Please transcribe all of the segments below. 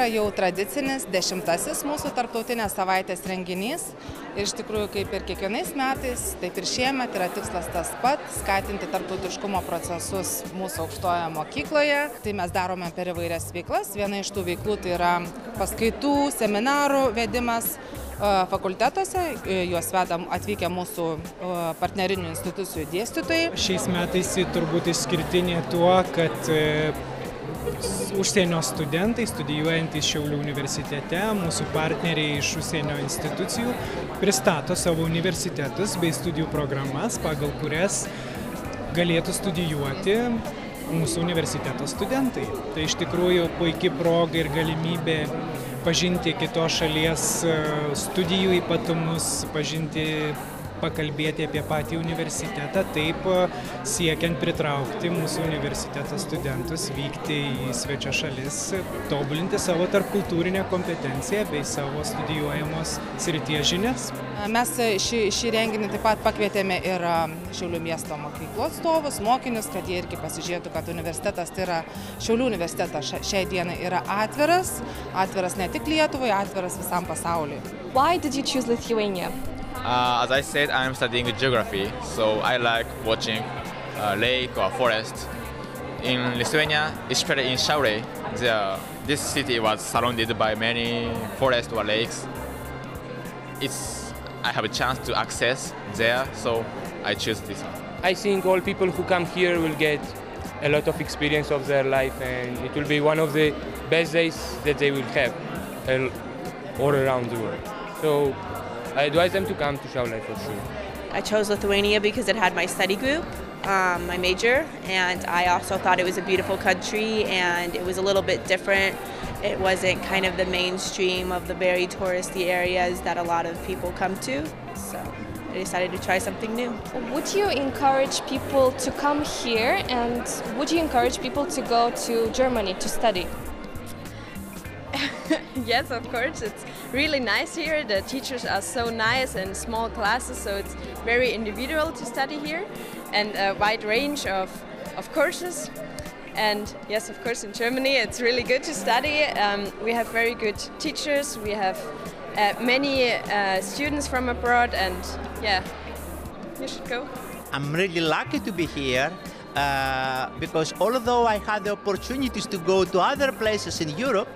yra jau tradicinis 10-asis mūsų tarptautinės savaitės renginys. Ir iš tikrųjų, kaip ir kiekvienais metais, taip ir šiemet yra tikslas tas pats - skatinti tarptautiškumo procesus mūsų aukštojoje mokykloje. Tai mes darome per įvairias veiklas. Viena iš tų veiklų tai yra paskaitų, seminarų vedimas fakultetuose, juos vedam atvykę mūsų partnerinių institucijų dėstytojai. Šiais metais turbūt išskirtinė tuo, kad užsienio studentai, studijuojantys Šiaulių universitete, mūsų partneriai iš užsienio institucijų, pristato savo universitetus bei studijų programas, pagal kurias galėtų studijuoti mūsų universiteto studentai. Tai iš tikrųjų puikia proga ir galimybė pažinti kitos šalies studijų ypatumus, pakalbėti apie patį universitetą, taip siekiant pritraukti mūsų universiteto studentus vykti į svečią šalis, tobulinti savo tarpkultūrinę kompetenciją bei savo studijuojamos srities žinias. Mes šį renginį taip pat pakvietėme ir Šiaulių miesto mokyklų atstovus, mokinius, kad jie irgi pasižiūrėtų, kad universitetas, tai yra Šiaulių universitetas šiai dienai yra atviras ne tik Lietuvai, atviras visam pasauliui. Why did you choose Lithuania? As I said, I'm studying geography, so I like watching lake or forest. In Lithuania, especially in Šiauliai, this city was surrounded by many forests or lakes. I have a chance to access there, so I choose this one. I think all people who come here will get a lot of experience of their life, and it will be one of the best days that they will have all around the world. So I advise them to come to Šiauliai for sure. I chose Lithuania because it had my study group, my major, and I also thought it was a beautiful country and it was a little bit different. It wasn't kind of the mainstream of the very touristy areas that a lot of people come to, so I decided to try something new. Would you encourage people to come here, and would you encourage people to go to Germany to study? Yes, of course. It's really nice here. The teachers are so nice and small classes, so it's very individual to study here, and a wide range of courses. And yes, of course, in Germany it's really good to study. We have very good teachers. We have many students from abroad, and yeah, you should go. I'm really lucky to be here because although I had the opportunities to go to other places in Europe,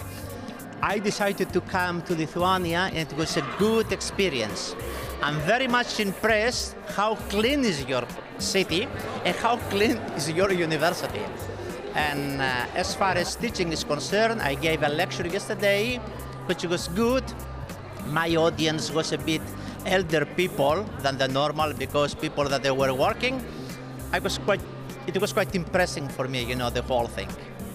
I decided to come to Lithuania, and it was a good experience. I'm very much impressed how clean is your city and how clean is your university. And as far as teaching is concerned, I gave a lecture yesterday, which was good. My audience was a bit elder people than the normal, because people that they were working. It was quite impressive for me, the whole thing.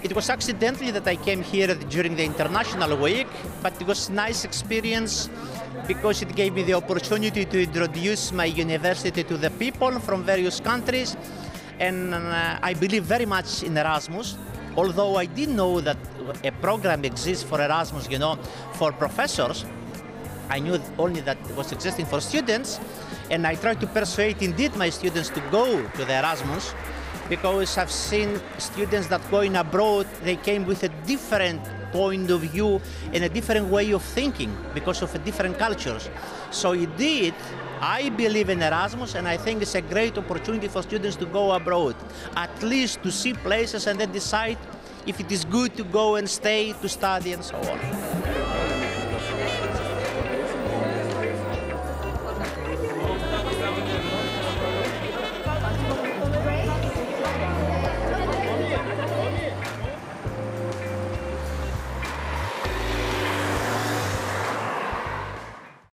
It was accidentally that I came here during the International Week, but it was a nice experience because it gave me the opportunity to introduce my university to the people from various countries. And I believe very much in Erasmus, although I didn't know that a program exists for Erasmus, for professors. I knew only that it was existing for students, and I tried to persuade indeed my students to go to the Erasmus, because I've seen students that going abroad, they came with a different point of view and a different way of thinking because of different cultures. So indeed, I believe in Erasmus, and I think it's a great opportunity for students to go abroad, at least to see places and then decide if it is good to go and stay, to study and so on.